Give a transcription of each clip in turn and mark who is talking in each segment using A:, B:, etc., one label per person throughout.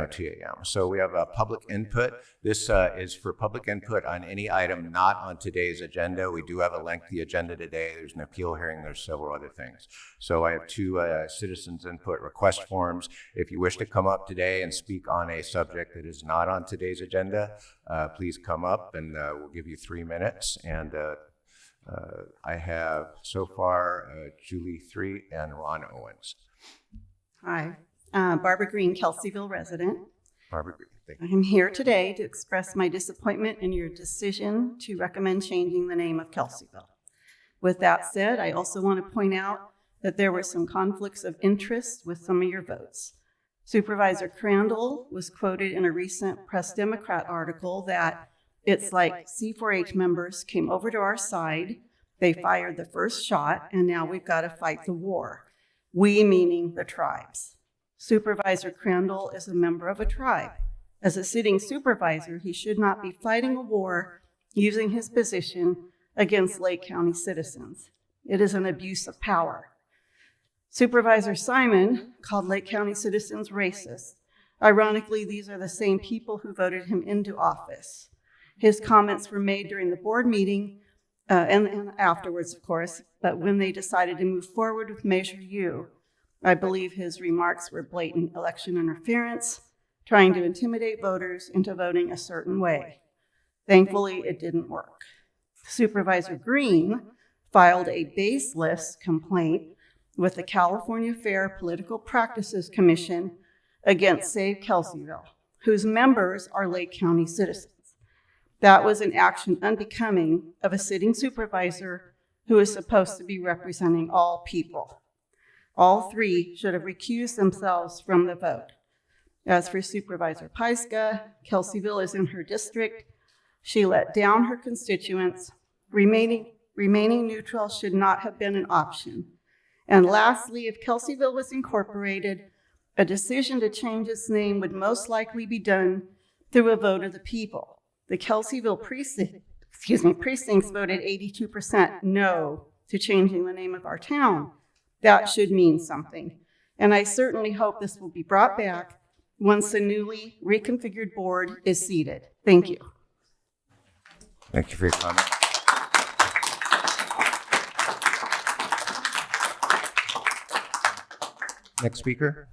A: 9:02 a.m. So we have public input. This is for public input on any item not on today's agenda. We do have a lengthy agenda today. There's an appeal hearing. There's several other things. So I have two citizens input request forms. If you wish to come up today and speak on a subject that is not on today's agenda, please come up and we'll give you 3 minutes. And I have so far Julie 3 and Ron Owens.
B: Hi, Barbara Green, Kelseyville resident.
A: Barbara Green, thank you.
B: I'm here today to express my disappointment in your decision to recommend changing the name of Kelseyville. With that said, I also want to point out that there were some conflicts of interest with some of your votes. Supervisor Crandall was quoted in a recent Press Democrat article that it's like C4H members came over to our side, they fired the first shot, and now we've got to fight the war. We meaning the tribes. Supervisor Crandall is a member of a tribe. As a sitting supervisor, he should not be fighting a war using his position against Lake County citizens. It is an abuse of power. Supervisor Simon called Lake County citizens racist. Ironically, these are the same people who voted him into office. His comments were made during the board meeting and afterwards, of course, but when they decided to move forward with Measure U, I believe his remarks were blatant election interference, trying to intimidate voters into voting a certain way. Thankfully, it didn't work. Supervisor Green filed a baseless complaint with the California Fair Political Practices Commission against Save Kelseyville, whose members are Lake County citizens. That was an action unbecoming of a sitting supervisor who is supposed to be representing all people. All three should have recused themselves from the vote. As for Supervisor Paiska, Kelseyville is in her district. She let down her constituents. Remaining neutral should not have been an option. And lastly, if Kelseyville was incorporated, a decision to change its name would most likely be done through a vote of the people. The Kelseyville precincts voted 82% no to changing the name of our town. That should mean something. And I certainly hope this will be brought back once the newly reconfigured board is seated. Thank you.
A: Thank you for your comment. Next speaker.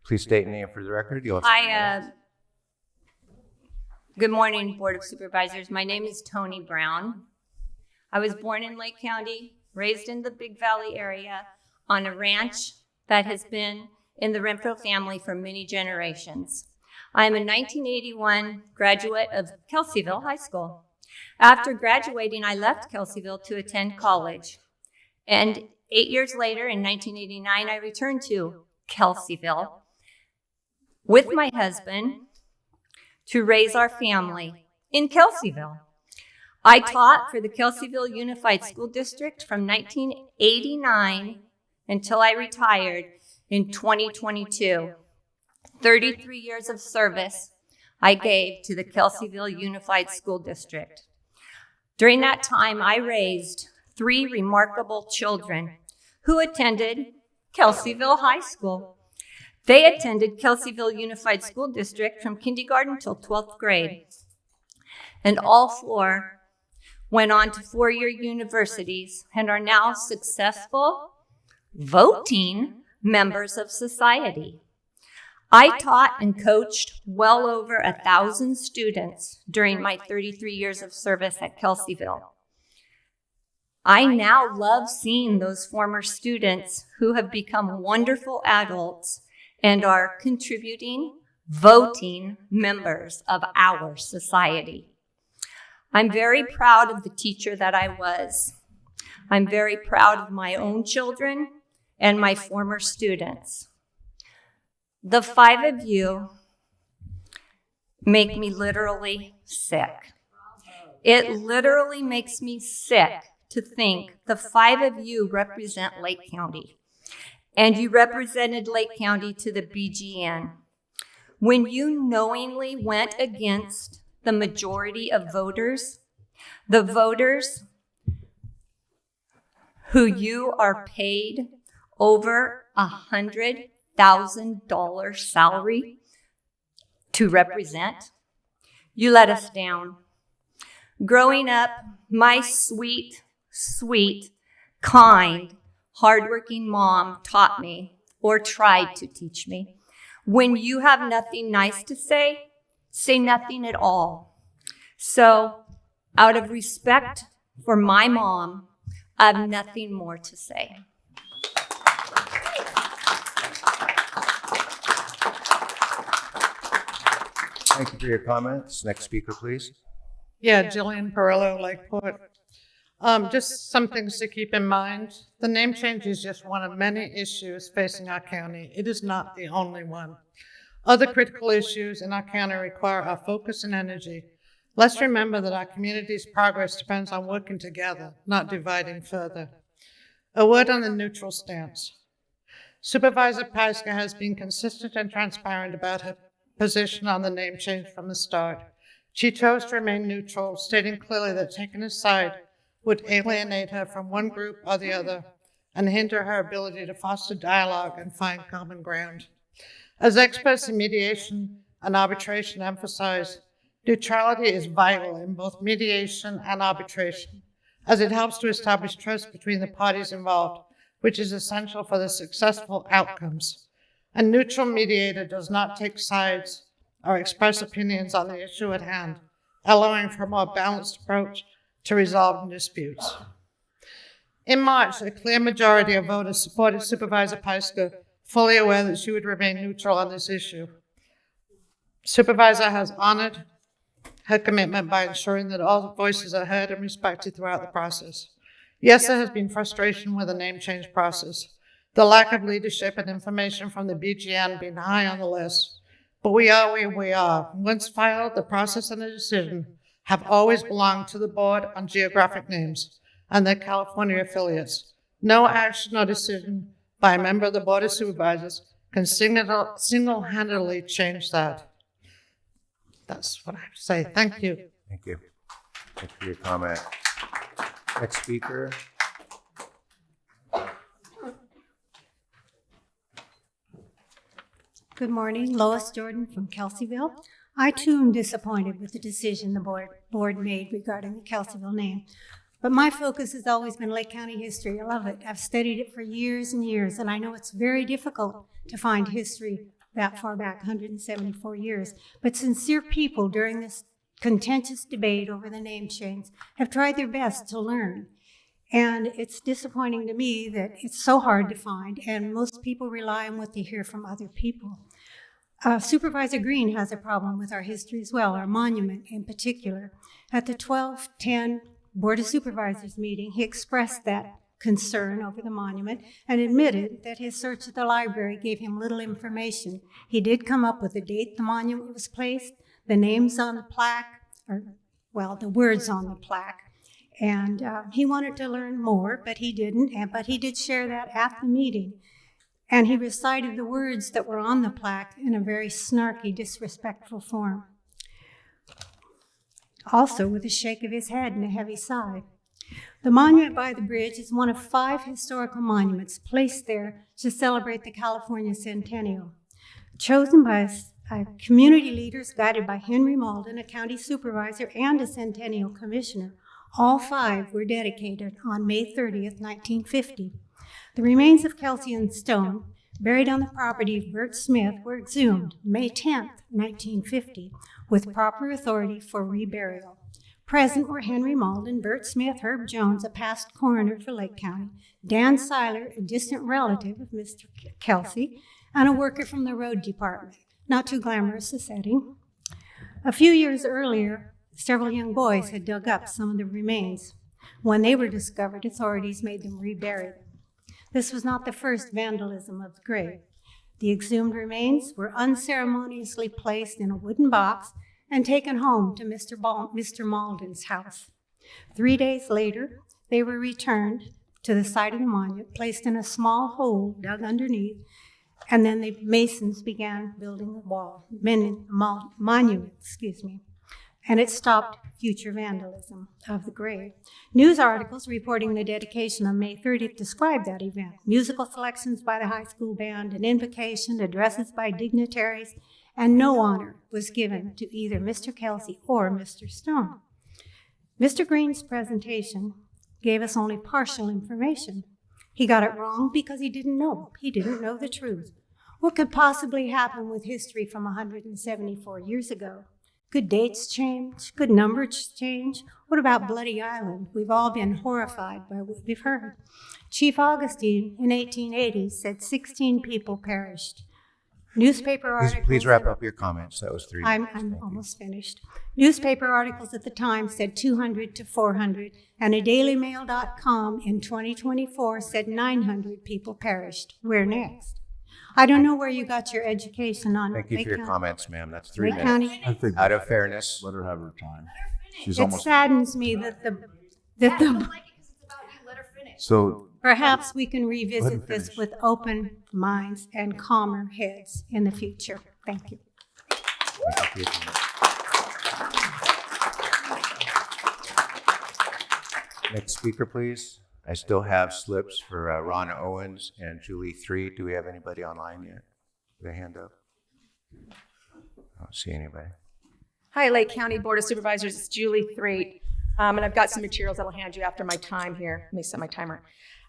A: Please state your name for the record.
C: Hi, good morning, Board of Supervisors. My name is Tony Brown. I was born in Lake County, raised in the Big Valley area on a ranch that has been in the Renfro family for many generations. I am a 1981 graduate of Kelseyville High School. After graduating, I left Kelseyville to attend college. And 8 years later, in 1989, I returned to Kelseyville with my husband to raise our family in Kelseyville. I taught for the Kelseyville Unified School District from 1989 until I retired in 2022. 33 years of service I gave to the Kelseyville Unified School District. During that time, I raised 3 remarkable children who attended Kelseyville High School. They attended Kelseyville Unified School District from kindergarten till 12th grade. And all 4 went on to 4-year universities and are now successful voting members of society. I taught and coached well over 1,000 students during my 33 years of service at Kelseyville. I now love seeing those former students who have become wonderful adults and are contributing, voting members of our society. I'm very proud of the teacher that I was. I'm very proud of my own children and my former students. The 5 of you make me literally sick. It literally makes me sick to think the 5 of you represent Lake County. And you represented Lake County to the BGN. When you knowingly went against the majority of voters, the voters who you are paid over $100,000 salary to represent? You let us down. Growing up, my sweet, kind, hardworking mom taught me, or tried to teach me, when you have nothing nice to say nothing at all. So, out of respect for my mom, I have nothing more to say.
A: Thank you for your comments. Next speaker, please.
D: Yeah, Jillian Perillo, Lakeport. Just some things to keep in mind. The name change is just one of many issues facing our county. It is not the only one. Other critical issues in our county require our focus and energy. Let's remember that our community's progress depends on working together, not dividing further. A word on the neutral stance. Supervisor Pyska has been consistent and transparent about her position on the name change from the start. She chose to remain neutral, stating clearly that taking a side would alienate her from one group or the other and hinder her ability to foster dialogue and find common ground. As experts in mediation and arbitration emphasize, neutrality is vital in both mediation and arbitration, as it helps to establish trust between the parties involved, which is essential for the successful outcomes. A neutral mediator does not take sides or express opinions on the issue at hand, allowing for a more balanced approach to resolving disputes. In March, a clear majority of voters supported Supervisor Pyska, fully aware that she would remain neutral on this issue. Supervisor has honored her commitment by ensuring that all voices are heard and respected throughout the process. Yes, there has been frustration with the name change process, the lack of leadership and information from the BGN being high on the list. But we are where we are. Once filed, the process and the decision have always belonged to the board on geographic names and their California affiliates. No action or decision by a member of the Board of Supervisors can single-handedly change that. That's what I have to say. Thank you.
A: Thank you. Thank you for your comment. Next speaker.
E: Good morning, Lois Jordan from Kelseyville. I too am disappointed with the decision the board made regarding the Kelseyville name. But my focus has always been Lake County history. I love it. I've studied it for years and years, and I know it's very difficult to find history that far back, 174 years. But sincere people during this contentious debate over the name change have tried their best to learn. And it's disappointing to me that it's so hard to find, and most people rely on what they hear from other people. Supervisor Green has a problem with our history as well, our monument in particular. At the 12/10 Board of Supervisors meeting, he expressed that concern over the monument and admitted that his search at the library gave him little information. He did come up with the date the monument was placed, the names on the plaque, the words on the plaque. And he wanted to learn more, but he didn't. But he did share that at the meeting. And he recited the words that were on the plaque in a very snarky, disrespectful form. Also with a shake of his head and a heavy sigh. The monument by the bridge is one of 5 historical monuments placed there to celebrate the California Centennial. Chosen by community leaders guided by Henry Malden, a county supervisor and a Centennial commissioner, all 5 were dedicated on May 30th, 1950. The remains of Kelsey and Stone, buried on the property of Bert Smith, were exhumed May 10th, 1950, with proper authority for reburial. Present were Henry Malden, Bert Smith, Herb Jones, a past coroner for Lake County, Dan Seiler, a distant relative of Mr. Kelsey, and a worker from the road department. Not too glamorous a setting. A few years earlier, several young boys had dug up some of the remains. When they were discovered, authorities made them rebury them. This was not the first vandalism of the grave. The exhumed remains were unceremoniously placed in a wooden box and taken home to Mr. Malden's house. 3 days later, they were returned to the site of the monument, placed in a small hole dug underneath, and then the masons began building the monument. and it stopped future vandalism of the grave. News articles reporting the dedication on May 30th described that event. Musical selections by the high school band, an invocation, addresses by dignitaries, and no honor was given to either Mr. Kelsey or Mr. Stone. Mr. Green's presentation gave us only partial information. He got it wrong because he didn't know. He didn't know the truth. What could possibly happen with history from 174 years ago? Could dates change? Could numbers change? What about Bloody Island? We've all been horrified by what we've heard. Chief Augustine in 1880 said 16 people perished. Newspaper articles...
A: Please wrap up your comments. That was 3 minutes.
E: I'm almost finished. Newspaper articles at the time said 200 to 400, and a dailymail.com in 2024 said 900 people perished. We're next. I don't know where you got your education on.
A: Thank you for your comments, ma'am. That's 3
E: Lake
A: minutes.
E: County.
F: I think
A: Out of fairness.
F: let her have her time. She's
E: It
F: almost.
E: saddens me that
F: So
E: perhaps we can
F: Let him
E: revisit this
F: finish.
E: with open minds and calmer heads in the future. Thank you.
A: Thank you for your comments. Next speaker, please. I still have slips for Ron Owens and Julie 3. Do we have anybody online yet with a hand up? I don't see anybody.
G: Hi, Lake County Board of Supervisors, it's Julie Threet, and I've got some materials that I'll hand you after my time here. Let me set my timer.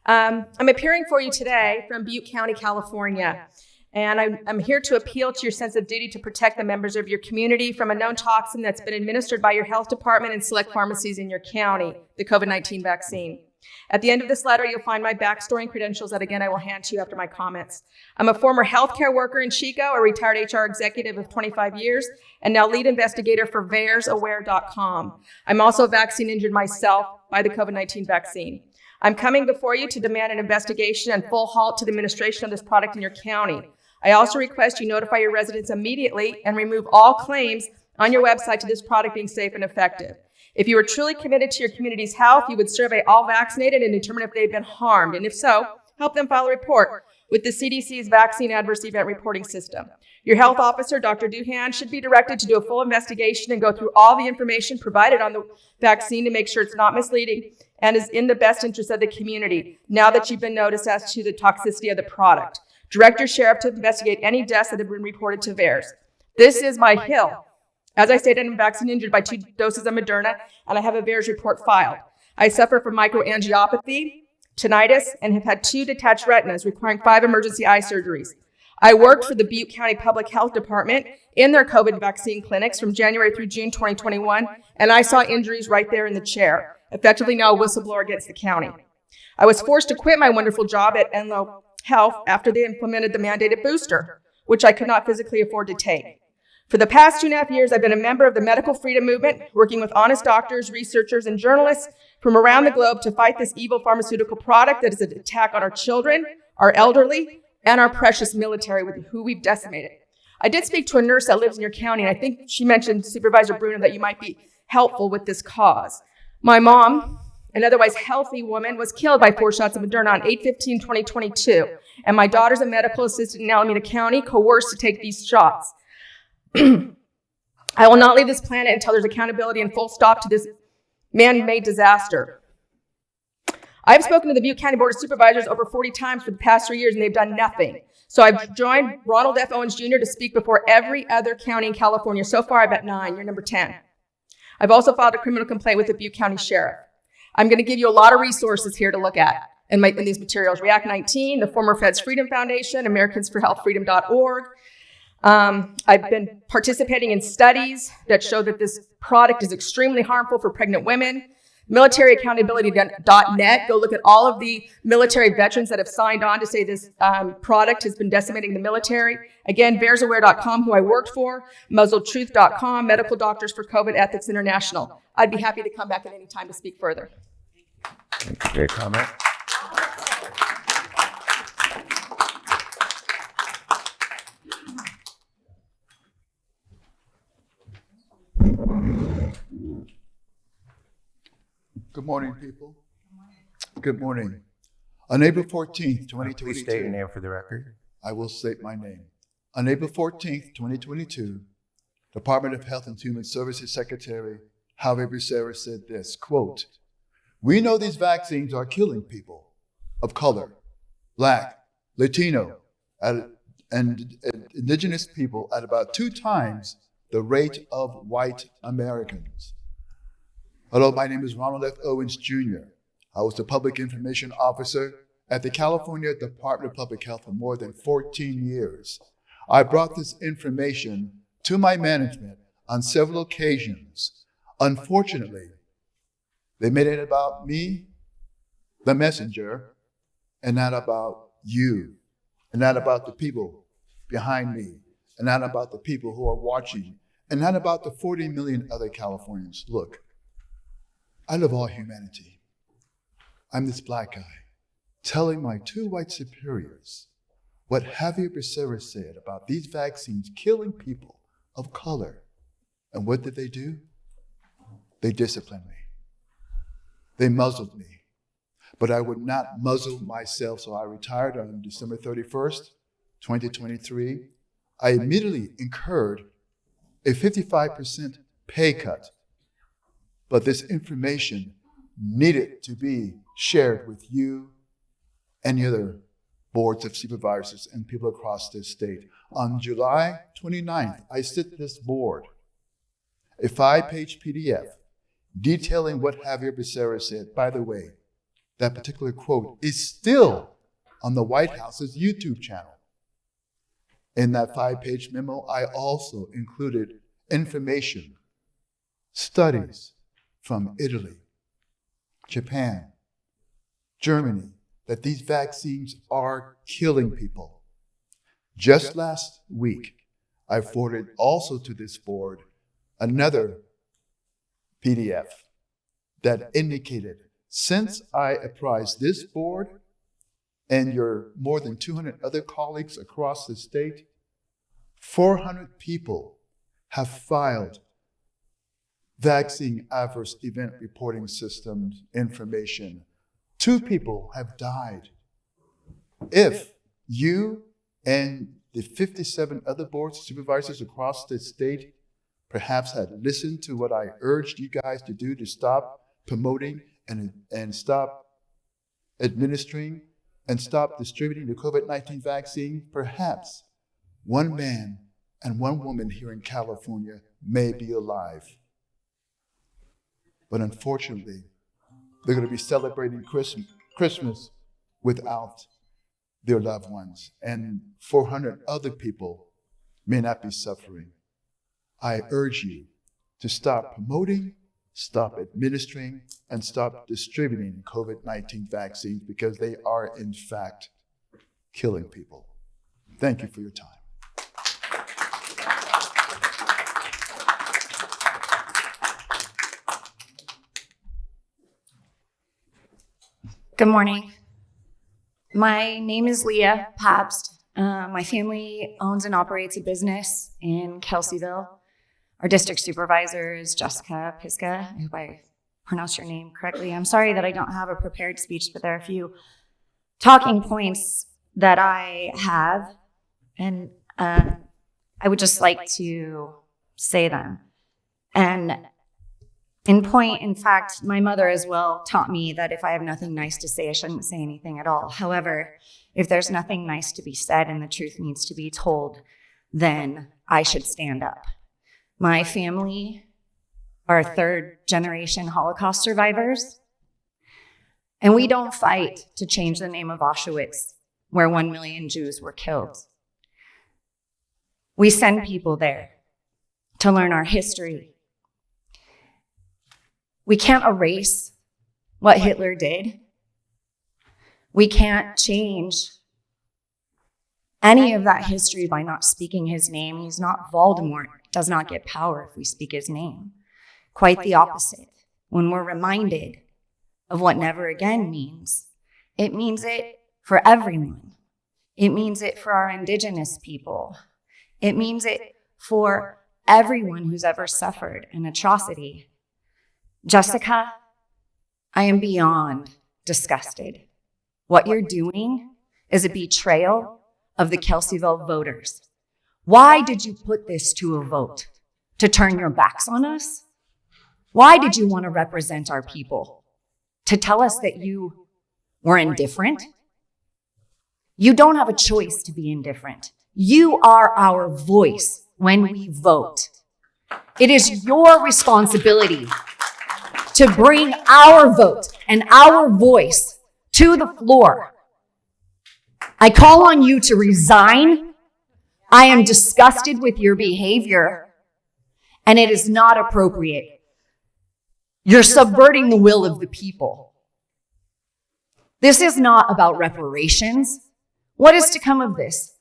G: I'm appearing for you today from Butte County, California, and I'm here to appeal to your sense of duty to protect the members of your community from a known toxin that's been administered by your health department and select pharmacies in your county, the COVID-19 vaccine. At the end of this letter, you'll find my backstory and credentials that, again, I will hand to you after my comments. I'm a former healthcare worker in Chico, a retired HR executive of 25 years, and now lead investigator for VAERSAware.com. I'm also vaccine injured myself by the COVID-19 vaccine. I'm coming before you to demand an investigation and full halt to the administration of this product in your county. I also request you notify your residents immediately and remove all claims on your website to this product being safe and effective. If you are truly committed to your community's health, you would survey all vaccinated and determine if they've been harmed, and if so, help them file a report with the CDC's Vaccine Adverse Event Reporting System. Your health officer, Dr. Duhan, should be directed to do a full investigation and go through all the information provided on the vaccine to make sure it's not misleading and is in the best interest of the community, now that you've been noticed as to the toxicity of the product. Direct your sheriff to investigate any deaths that have been reported to VAERS. This is my hill. As I stated, I'm vaccine injured by 2 doses of Moderna, and I have a VAERS report filed. I suffer from microangiopathy, tinnitus, and have had 2 detached retinas requiring 5 emergency eye surgeries. I worked for the Butte County Public Health Department in their COVID vaccine clinics from January through June 2021, and I saw injuries right there in the chair, effectively now a whistleblower against the county. I was forced to quit my wonderful job at Enloe Health after they implemented the mandated booster, which I could not physically afford to take. For the past 2.5 years, I've been a member of the medical freedom movement, working with honest doctors, researchers, and journalists from around the globe to fight this evil pharmaceutical product that is an attack on our children, our elderly, and our precious military, with who we've decimated. I did speak to a nurse that lives in your county, and I think she mentioned, Supervisor Bruno, that you might be helpful with this cause. My mom, an otherwise healthy woman, was killed by 4 shots of Moderna on 8/15/2022, and my daughter's a medical assistant in Alameda County, coerced to take these shots. I will not leave this planet until there's accountability and full stop to this man-made disaster. I've spoken to the Butte County Board of Supervisors over 40 times for the past 3 years, and they've done nothing. So I've joined Ronald F. Owens Jr. to speak before every other county in California. So far, I've at 9. You're number 10. I've also filed a criminal complaint with the Butte County Sheriff. I'm going to give you a lot of resources here to look at in these materials. React 19, the former Feds Freedom Foundation, AmericansForHealthFreedom.org. I've been participating in studies that show that this product is extremely harmful for pregnant women. MilitaryAccountability.net. Go look at all of the military veterans that have signed on to say this product has been decimating the military. Again, VAERSAware.com, who I worked for, MuzzleTruth.com, Medical Doctors for COVID Ethics International. I'd be happy to come back at any time to speak further.
A: Thank you for your comment.
F: good morning, people. Good morning. On April 14th,
A: Please state your
F: 2022,
A: name for the record.
F: I will state my name. On April 14th, 2022, Department of Health and Human Services Secretary Javier Becerra said this, quote, "We know these vaccines are killing people of color, Black, Latino, and indigenous people at about 2 times the rate of white Americans." Hello, my name is Ronald F. Owens Jr. I was the Public Information Officer at the California Department of Public Health for more than 14 years. I brought this information to my management on several occasions. Unfortunately, they made it about me, the messenger, and not about you, and not about the people behind me, and not about the people who are watching, and not about the 40 million other Californians. Look, I love all humanity. I'm this Black guy telling my 2 white superiors what Javier Becerra said about these vaccines killing people of color. And what did they do? They disciplined me. They muzzled me. But I would not muzzle myself, so I retired on December 31st, 2023. I immediately incurred a 55% pay cut. But this information needed to be shared with you and the other boards of supervisors and people across this state. On July 29th, I sent this board a 5-page PDF detailing what Javier Becerra said. By the way, that particular quote is still on the White House's YouTube channel. In that 5-page memo, I also included information, studies from Italy, Japan, Germany, that these vaccines are killing people. Just last week, I forwarded also to this board another PDF that indicated, since I apprised this board and your more than 200 other colleagues across the state, 400 people have filed vaccine adverse event reporting system information. 2 people have died. If you and the 57 other boards of supervisors across the state perhaps had listened to what I urged you guys to do to stop promoting and stop administering and stop distributing the COVID-19 vaccine, perhaps 1 man and 1 woman here in California may be alive. But unfortunately, they're going to be celebrating Christmas without their loved ones, and 400 other people may not be suffering. I urge you to stop promoting, stop administering, and stop distributing COVID-19 vaccines, because they are, in fact, killing people. Thank you for your time.
H: Good morning. My name is Leah Pabst. My family owns and operates a business in Kelseyville. Our district supervisor is Jessica Pisca. I hope I pronounced your name correctly. I'm sorry that I don't have a prepared speech, but there are a few talking points that I have, and I would just like to say them. And in fact, my mother as well taught me that if I have nothing nice to say, I shouldn't say anything at all. However, if there's nothing nice to be said and the truth needs to be told, then I should stand up. My family are 3rd-generation Holocaust survivors, and we don't fight to change the name of Auschwitz, where 1 million Jews were killed. We send people there to learn our history. We can't erase what Hitler did. We can't change any of that history by not speaking his name. He's not Voldemort. Does not get power if we speak his name. Quite the opposite. When we're reminded of what never again means, it means it for everyone. It means it for our indigenous people. It means it for everyone who's ever suffered an atrocity. Jessica, I am beyond disgusted. What you're doing is a betrayal of the Kelseyville voters. Why did you put this to a vote? to turn your backs on us? Why did you want to represent our people? To tell us that you were indifferent? You don't have a choice to be indifferent. You are our voice when we vote. It is your responsibility to bring our vote and our voice to the floor. I call on you to resign. I am disgusted with your behavior, and it is not appropriate. You're subverting the will of the people. This is not about reparations. What is to come of this?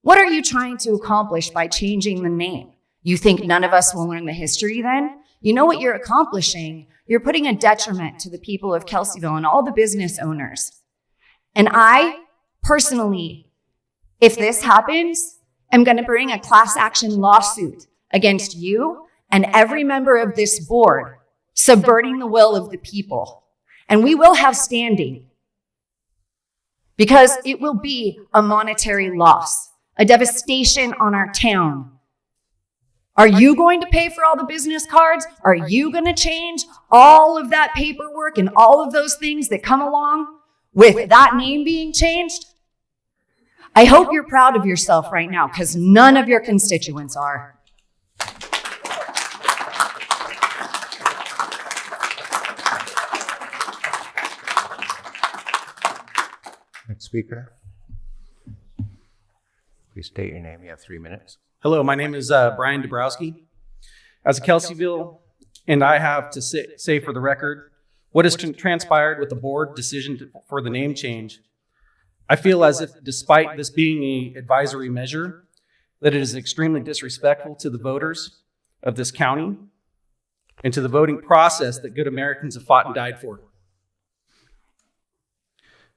H: What are you trying to accomplish by changing the name? You think none of us will learn the history then? You know what you're accomplishing? You're putting a detriment to the people of Kelseyville and all the business owners. And I, personally, if this happens, am going to bring a class action lawsuit against you and every member of this board, subverting the will of the people. And we will have standing, because it will be a monetary loss, a devastation on our town. Are you going to pay for all the business cards? Are you going to change all of that paperwork and all of those things that come along with that name being changed? I hope you're proud of yourself right now, because none of your constituents are.
A: Next speaker. Please state your name. You have 3 minutes.
I: Hello, my name is Brian Dabrowski. As a Kelseyville, and I have to say for the record, what has transpired with the board decision for the name change, I feel as if despite this being an advisory measure, that it is extremely disrespectful to the voters of this county and to the voting process that good Americans have fought and died for.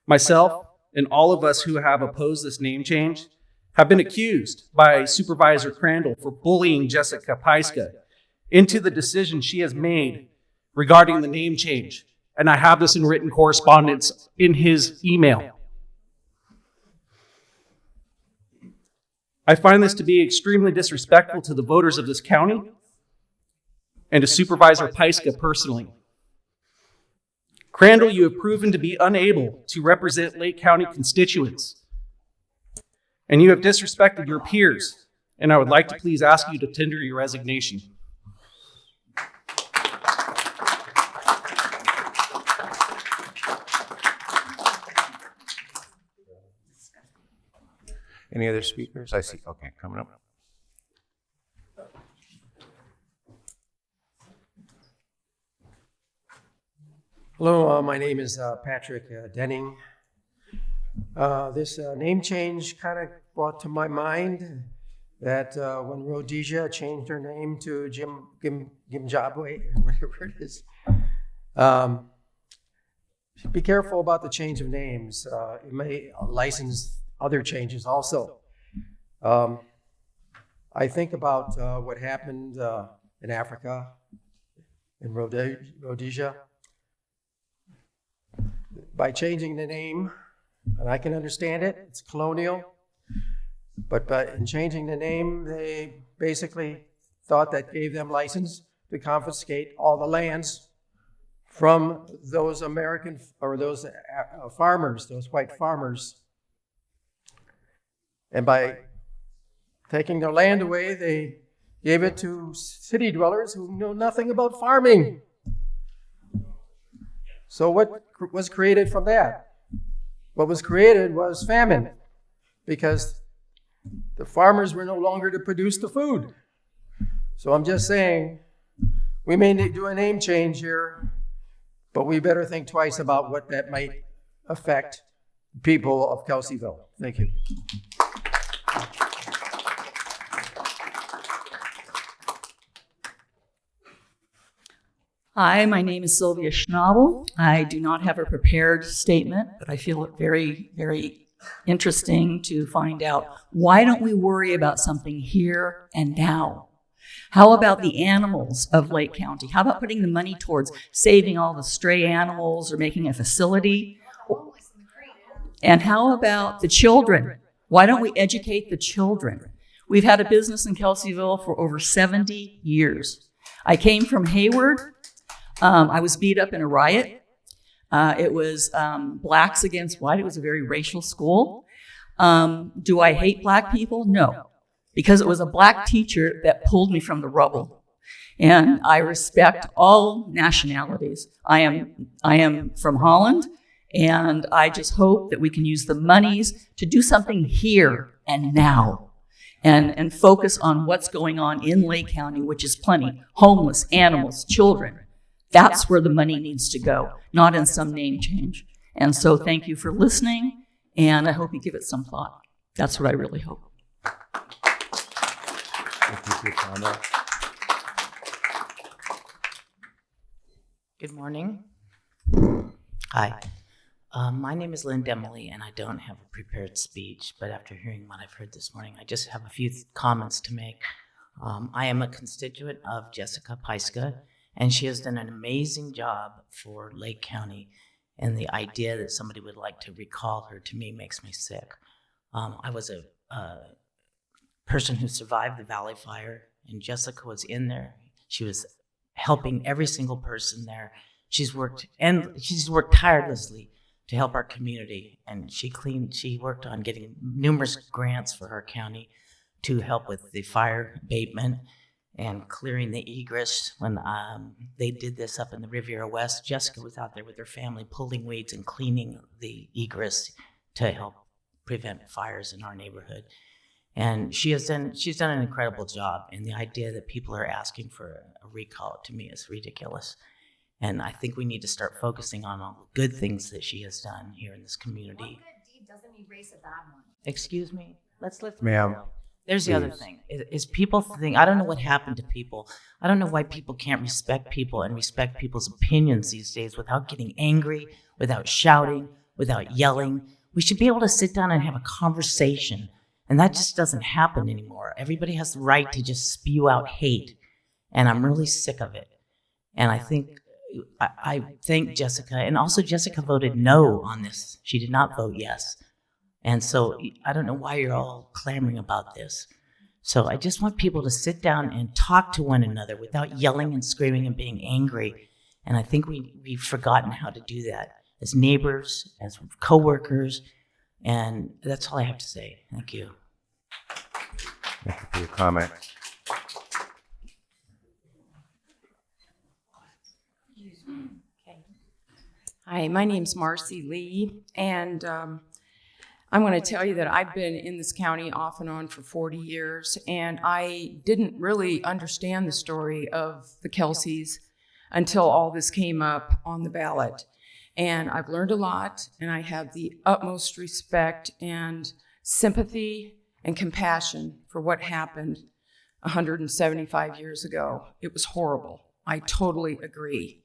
I: Myself and all of us who have opposed this name change have been accused by Supervisor Crandall for bullying Jessica Paiska into the decision she has made regarding the name change. And I have this in written correspondence in his email. I find this to be extremely disrespectful to the voters of this county and to Supervisor Paiska personally. Crandall, you have proven to be unable to represent Lake County constituents, and you have disrespected your peers, and I would like to please ask you to tender your resignation.
A: Any other speakers? I see. Okay, coming up.
J: Hello, my name is Patrick Denning. This name change kind of brought to my mind that when Rhodesia changed her name to Gimjabwe, or whatever it is, be careful about the change of names. It may license other changes also. I think about what happened in Africa, in Rhodesia. By changing the name, and I can understand it, it's colonial, but in changing the name, they basically thought that gave them license to confiscate all the lands from those American, or those farmers, those white farmers. And by taking their land away, they gave it to city dwellers who know nothing about farming. So what was created from that? What was created was famine, because the farmers were no longer to produce the food. So I'm just saying, we may do a name change here, but we better think twice about what that might affect people of Kelseyville. Thank you.
K: Hi, my name is Sylvia Schnabel. I do not have a prepared statement, but I feel it very, very interesting to find out, why don't we worry about something here and now? How about the animals of Lake County? How about putting the money towards saving all the stray animals or making a facility? And how about the children? Why don't we educate the children? We've had a business in Kelseyville for over 70 years. I came from Hayward. I was beat up in a riot. It was blacks against white. It was a very racial school. Do I hate black people? No, because it was a black teacher that pulled me from the rubble. And I respect all nationalities. I am from Holland, and I just hope that we can use the monies to do something here and now, and focus on what's going on in Lake County, which is plenty. Homeless, animals, children. That's where the money needs to go, not in some name change. And so thank you for listening, and I hope you give it some thought. That's what I really hope.
A: Thank you for your comment.
L: Good morning. Hi. My name is Lynn Demily, and I don't have a prepared speech, but after hearing what I've heard this morning, I just have a few comments to make. I am a constituent of Jessica Peiska, and she has done an amazing job for Lake County, and the idea that somebody would like to recall her to me makes me sick. I was a person who survived the Valley Fire, and Jessica was in there. She was helping every single person there. She's worked tirelessly to help our community, and she worked on getting numerous grants for her county to help with the fire abatement and clearing the egress. When they did this up in the Riviera West, Jessica was out there with her family pulling weeds and cleaning the egress to help prevent fires in our neighborhood. And she's done an incredible job, and the idea that people are asking for a recall to me is ridiculous. And I think we need to start focusing on all the good things that she has done here in this community.
H: One good deed doesn't erase a bad one.
L: Excuse me? Let's
A: Ma'am,
L: There's the other
A: please.
L: thing, is people think, I don't know what happened to people. I don't know why people can't respect people and respect people's opinions these days without getting angry, without shouting, without yelling. We should be able to sit down and have a conversation. And that just doesn't happen anymore. Everybody has the right to just spew out hate. And I'm really sick of it. And I thank Jessica. And also Jessica voted no on this. She did not vote yes. And so I don't know why you're all clamoring about this. So I just want people to sit down and talk to one another without yelling and screaming and being angry. And I think we've forgotten how to do that as neighbors, as coworkers. And that's all I have to say. Thank you.
A: Thank you for your comment.
M: Hi, my name's Marcy Lee, and I'm going to tell you that I've been in this county off and on for 40 years, and I didn't really understand the story of the Kelseys until all this came up on the ballot. And I've learned a lot, and I have the utmost respect and sympathy and compassion for what happened 175 years ago. It was horrible. I totally agree.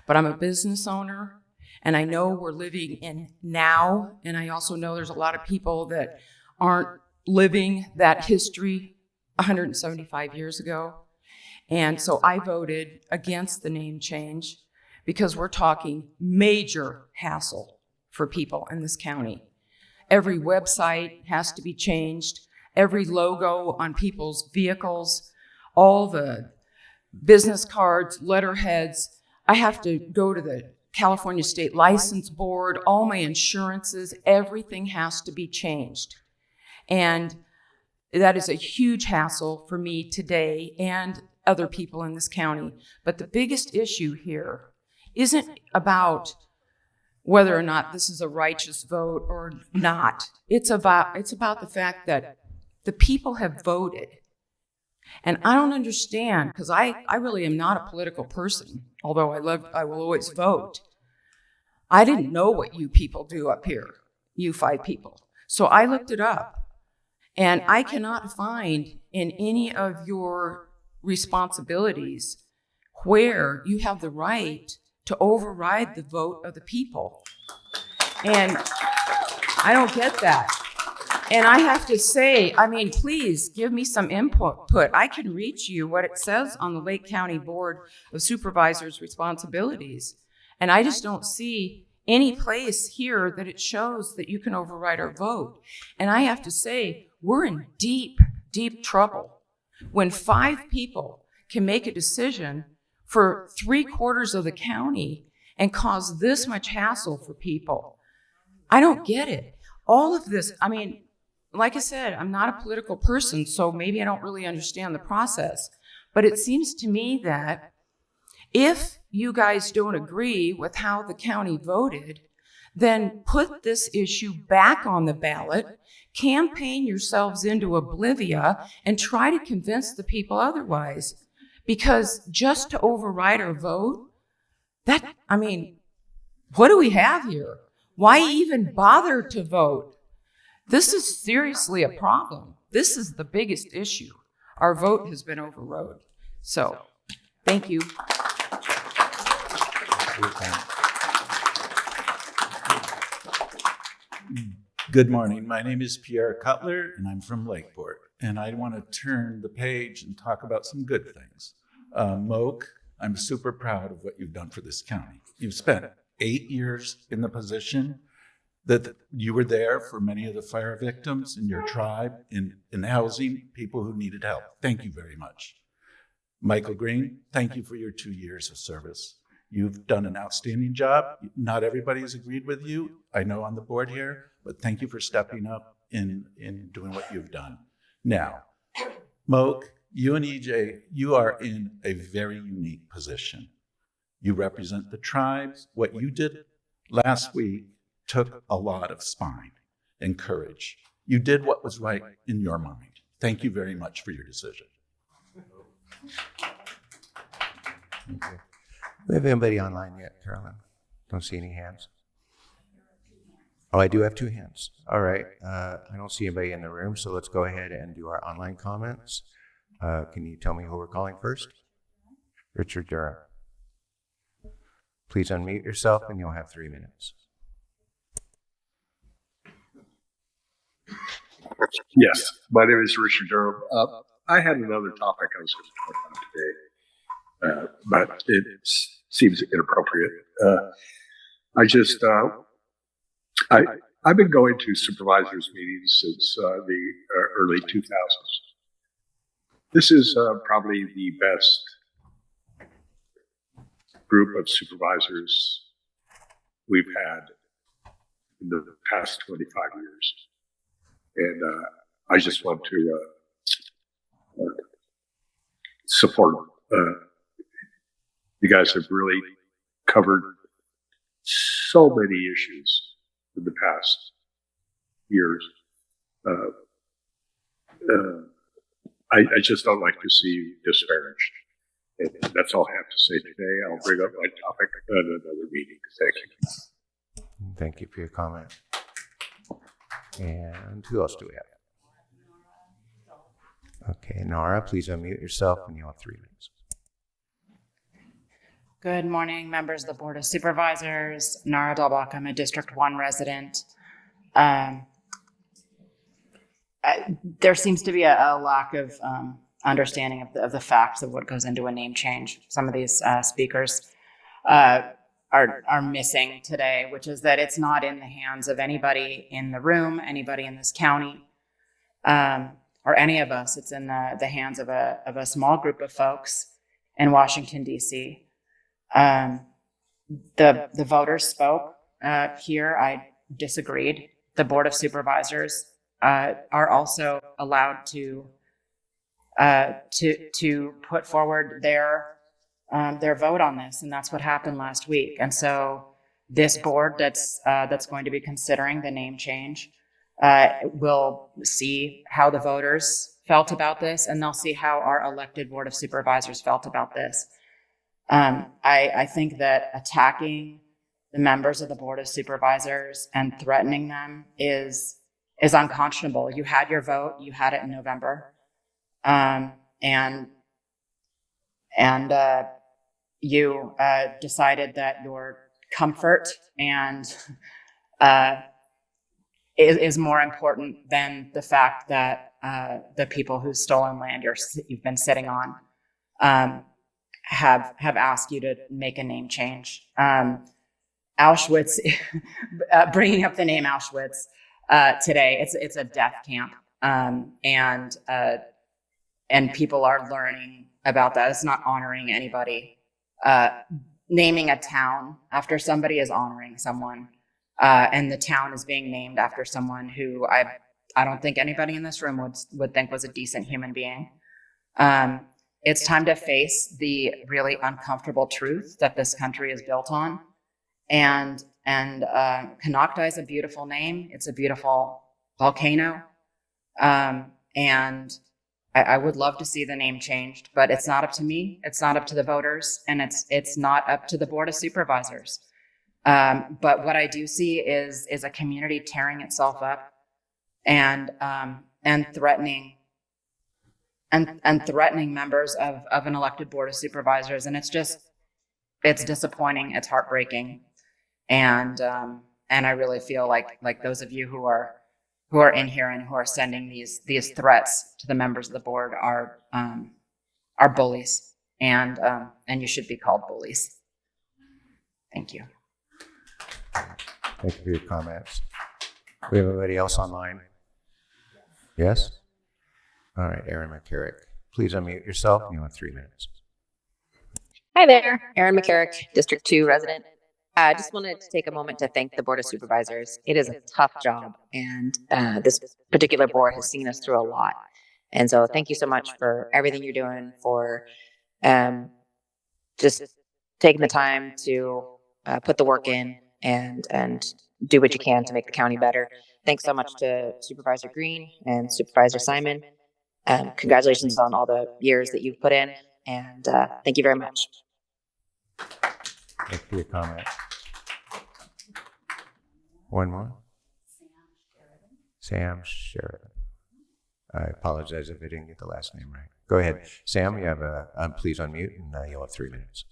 M: But I'm a business owner, and I know we're living in now, and I also know there's a lot of people that aren't living that history 175 years ago. And so I voted against the name change because we're talking major hassle for people in this county. Every website has to be changed, every logo on people's vehicles, all the business cards, letterheads. I have to go to the California State License Board, all my insurances, everything has to be changed. And that is a huge hassle for me today and other people in this county. But the biggest issue here isn't about whether or not this is a righteous vote or not. It's about the fact that the people have voted. And I don't understand, because I really am not a political person, although I will always vote. I didn't know what you people do up here, you 5 people. So I looked it up, and I cannot find in any of your responsibilities where you have the right to override the vote of the people. And I don't get that. And I have to say, I mean, please give me some input. I can reach you what it says on the Lake County Board of Supervisors' responsibilities. And I just don't see any place here that it shows that you can override our vote. And I have to say, we're in deep, deep trouble when 5 people can make a decision for 3/4 of the county and cause this much hassle for people. I don't get it. All of this, I mean, like I said, I'm not a political person, so maybe I don't really understand the process. But it seems to me that if you guys don't agree with how the county voted, then put this issue back on the ballot, campaign yourselves into oblivion, and try to convince the people otherwise. Because just to override our vote, I mean, what do we have here? Why even bother to vote? This is seriously a problem. This is the biggest issue. Our vote has been overrode. So, thank you.
N: Good morning. My name is Pierre Cutler, and I'm from Lakeport. And I want to turn the page and talk about some good things. Moak, I'm super proud of what you've done for this county. You've spent 8 years in the position that you were there for many of the fire victims in your tribe, in housing people who needed help. Thank you very much. Michael Green, thank you for your 2 years of service. You've done an outstanding job. Not everybody has agreed with you, I know, on the board here, but thank you for stepping up in doing what you've done. Now, Moak, you and EJ, you are in a very unique position. You represent the tribes. What you did last week took a lot of spine and courage. You did what was right in your mind. Thank you very much for your decision.
A: Thank you. Do we have anybody online yet, Carolyn? Don't see any hands. Oh, I do have 2 hands. All right. I don't see anybody in the room, so let's go ahead and do our online comments. Can you tell me who we're calling first? Richard Durham. Please unmute yourself and you'll have 3 minutes.
O: Yes, my name is Richard Durham. I had another topic I was going to talk about today, but it seems inappropriate. I've been going to supervisors meetings since the early 2000s. This is probably the best group of supervisors we've had in the past 25 years. And I just want to support you guys have really covered so many issues in the past years. I just don't like to see you disparaged. And that's all I have to say today. I'll bring up my topic at another meeting. Thank you.
A: Thank you for your comment. And who else do we have? Okay, Nara, please unmute yourself and you'll have 3 minutes.
P: Good morning, members of the Board of Supervisors. Nara Dalbach, I'm a District 1 resident. There seems to be a lack of understanding of the facts of what goes into a name change. Some of these speakers are missing today, which is that it's not in the hands of anybody in the room, anybody in this county, or any of us. It's in the hands of a small group of folks in Washington, D.C. The voters spoke here. I disagreed. The Board of Supervisors are also allowed to put forward their vote on this, and that's what happened last week. And so this board that's going to be considering the name change will see how the voters felt about this, and they'll see how our elected Board of Supervisors felt about this. I think that attacking the members of the Board of Supervisors and threatening them is unconscionable. You had your vote. You had it in November, and you decided that your comfort and is more important than the fact that the people whose stolen land you've been sitting on have asked you to make a name change. Auschwitz, bringing up the name Auschwitz today, it's a death camp. And people are learning about that. It's not honoring anybody. Naming a town after somebody is honoring someone, and the town is being named after someone who I don't think anybody in this room would think was a decent human being. It's time to face the really uncomfortable truth that this country is built on. And Konocti is a beautiful name. It's a beautiful volcano. And I would love to see the name changed, but it's not up to me. It's not up to the voters, and it's not up to the Board of Supervisors. But what I do see is a community tearing itself up and threatening members of an elected Board of Supervisors, and it's disappointing. It's heartbreaking, and I really feel like those of you who are in here and who are sending these threats to the members of the board are bullies, and you should be called bullies. Thank you.
A: Thank you for your comments. We have anybody else online? Yes? All right, Aaron McCarrick, please unmute yourself. You have 3 minutes.
Q: Hi there, Erin McCarrick, District 2 resident. I just wanted to take a moment to thank the Board of Supervisors. It is a tough job, and this particular board has seen us through a lot. And so thank you so much for everything you're doing, for just taking the time to put the work in and do what you can to make the county better. Thanks so much to Supervisor Green and Supervisor Simon. Congratulations on all the years that you've put in, and thank you very much.
A: Thank you for your comment. One more. Sam Sheridan. I apologize if I didn't get the last name right. Go ahead, Sam. You have please unmute, and you'll have 3 minutes.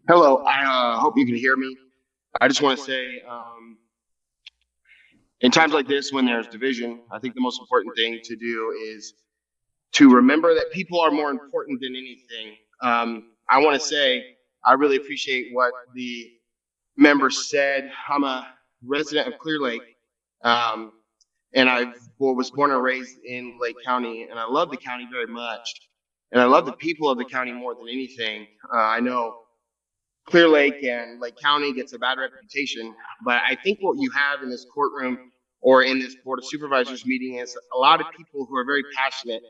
R: Hello. I hope you can hear me. I just want to say, in times like this, when there's division, I think the most important thing to do is to remember that people are more important than anything. I want to say I really appreciate what the members said. I'm a resident of Clear Lake, and I was born and raised in Lake County, and I love the county very much, and I love the people of the county more than anything. I know Clear Lake and Lake County gets a bad reputation, but I think what you have in this courtroom or in this Board of Supervisors meeting is a lot of people who are very passionate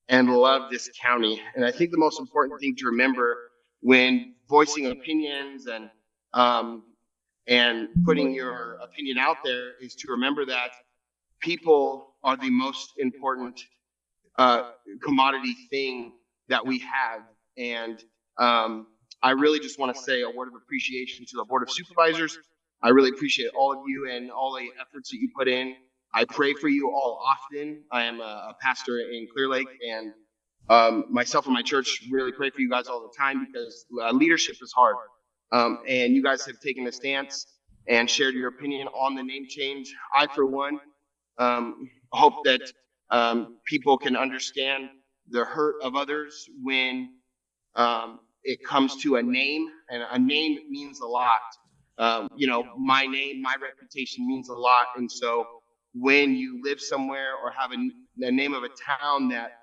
R: and love this county. And I think the most important thing to remember when voicing opinions and putting your opinion out there is to remember that people are the most important commodity thing that we have. And I really just want to say a word of appreciation to the Board of Supervisors. I really appreciate all of you and all the efforts that you put in. I pray for you all often. I am a pastor in Clear Lake, and myself and my church really pray for you guys all the time because leadership is hard. And you guys have taken a stance and shared your opinion on the name change. I, for one, hope that people can understand the hurt of others when it comes to a name, and a name means a lot. My name, my reputation means a lot. And so when you live somewhere or have the name of a town that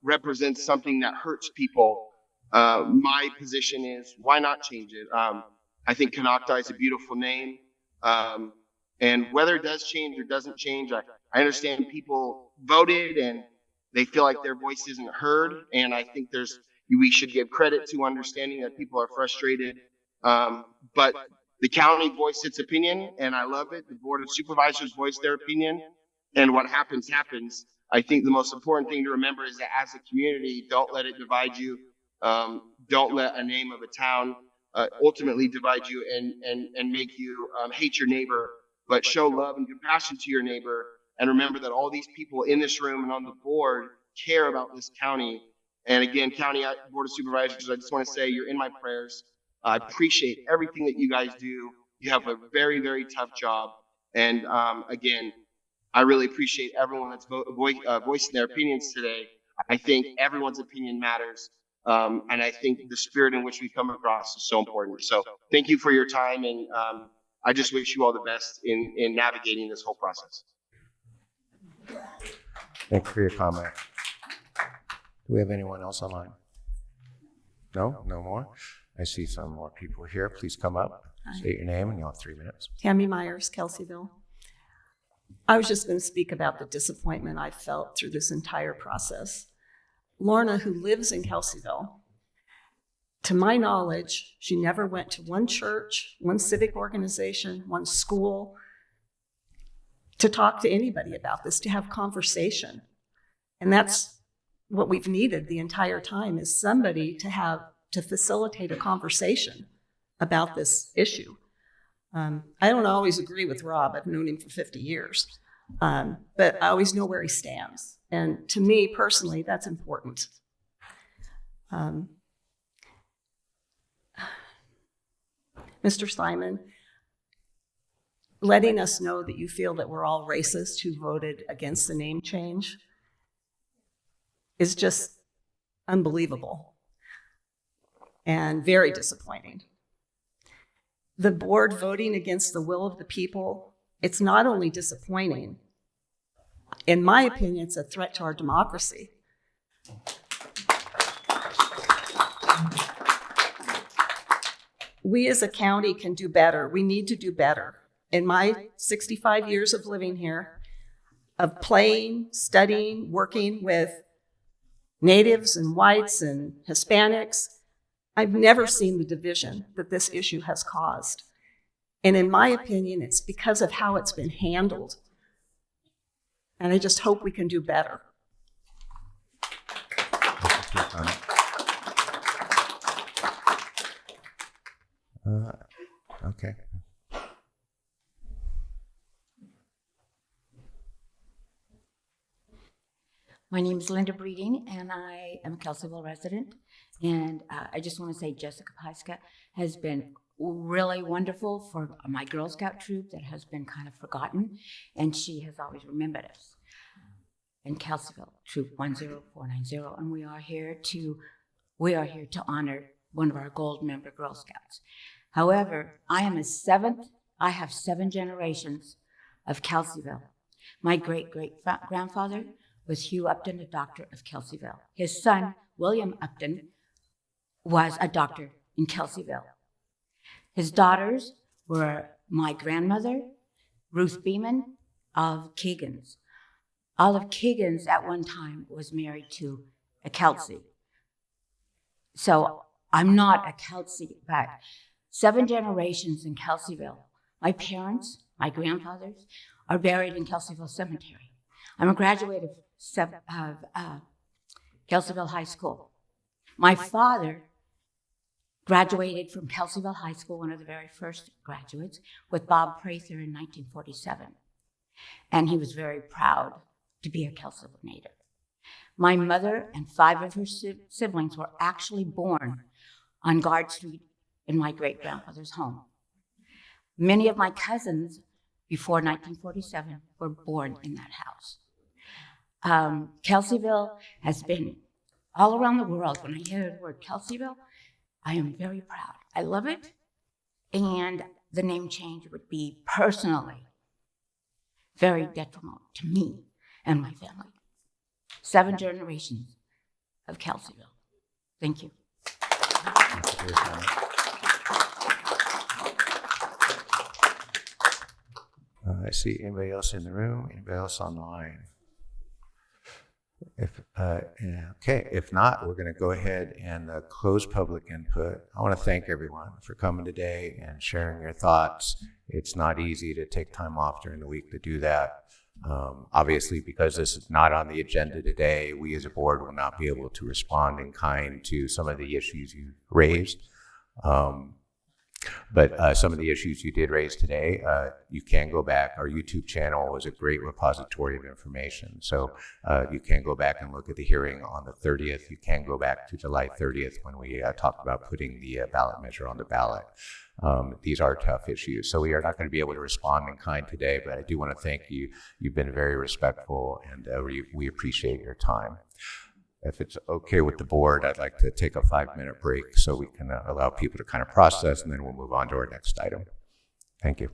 R: represents something that hurts people, my position is why not change it? I think Konocti is a beautiful name. And whether it does change or doesn't change, I understand people voted and they feel like their voice isn't heard. And I think we should give credit to understanding that people are frustrated. But the county voiced its opinion, and I love it. The Board of Supervisors voiced their opinion, and what happens, happens. I think the most important thing to remember is that as a community, don't let it divide you. Don't let a name of a town ultimately divide you and make you hate your neighbor, but show love and compassion to your neighbor. And remember that all these people in this room and on the board care about this county. And again, County Board of Supervisors, I just want to say you're in my prayers. I appreciate everything that you guys do. You have a very, very tough job. And again, I really appreciate everyone that's voicing their opinions today. I think everyone's opinion matters. And I think the spirit in which we come across is so important. So thank you for your time. And I just wish you all the best in navigating this whole process.
A: Thank you for your comment. Do we have anyone else online? No? No more? I see some more people here. Please come up, state your name, and you'll have 3 minutes.
B: Tammy Myers, Kelseyville. I was just going to speak about the disappointment I felt through this entire process. Lorna, who lives in Kelseyville, to my knowledge, she never went to one church, one civic organization, one school to talk to anybody about this, to have conversation. And that's what we've needed the entire time, is somebody to facilitate a conversation about this issue. I don't always agree with Rob. I've known him for 50 years. But I always know where he stands. And to me personally, that's important. Mr. Simon, letting us know that you feel that we're all racist who voted against the name change is just unbelievable and very disappointing. The board voting against the will of the people, it's not only disappointing, in my opinion, it's a threat to our democracy. We as a county can do better. We need to do better. In my 65 years of living here, of playing, studying, working with natives and whites and Hispanics, I've never seen the division that this issue has caused. And in my opinion, it's because of how it's been handled. And I just hope we can do better.
A: Okay.
S: My name is Linda Breeding, and I am a Kelseyville resident. And I just want to say Jessica Pyska has been really wonderful for my Girl Scout troop that has been kind of forgotten, and she has always remembered us. In Kelseyville, Troop 10490, and we are here to honor one of our gold member Girl Scouts. However, I have 7 generations of Kelseyville. My great-great-grandfather was Hugh Upton, a doctor of Kelseyville. His son, William Upton, was a doctor in Kelseyville. His daughters were my grandmother, Ruth Beeman of Keegan's. Olive Keegan's at one time was married to a Kelsey. So I'm not a Kelsey, but 7 generations in Kelseyville. My parents, my grandfathers, are buried in Kelseyville Cemetery. I'm a graduate of Kelseyville High School. My father graduated from Kelseyville High School, one of the very first graduates, with Bob Prather in 1947. And he was very proud to be a Kelseyville native. My mother and 5 of her siblings were actually born on Guard Street in my great-grandfather's home. Many of my cousins before 1947 were born in that house. Kelseyville has been all around the world. When I hear the word Kelseyville, I am very proud. I love it, and the name change would be personally very detrimental to me and my family. 7 generations of Kelseyville. Thank you.
A: I see anybody else in the room? Anybody else online? Okay, if not, we're going to go ahead and close public input. I want to thank everyone for coming today and sharing your thoughts. It's not easy to take time off during the week to do that. Obviously, because this is not on the agenda today, we as a board will not be able to respond in kind to some of the issues you raised. But some of the issues you did raise today, you can go back. Our YouTube channel is a great repository of information. So you can go back and look at the hearing on the 30th. You can go back to July 30th when we talked about putting the ballot measure on the ballot. These are tough issues. So we are not going to be able to respond in kind today, but I do want to thank you. You've been very respectful, and we appreciate your time. If it's okay with the board, I'd like to take a 5-minute break so we can allow people to kind of process, and then we'll move on to our next item. Thank you.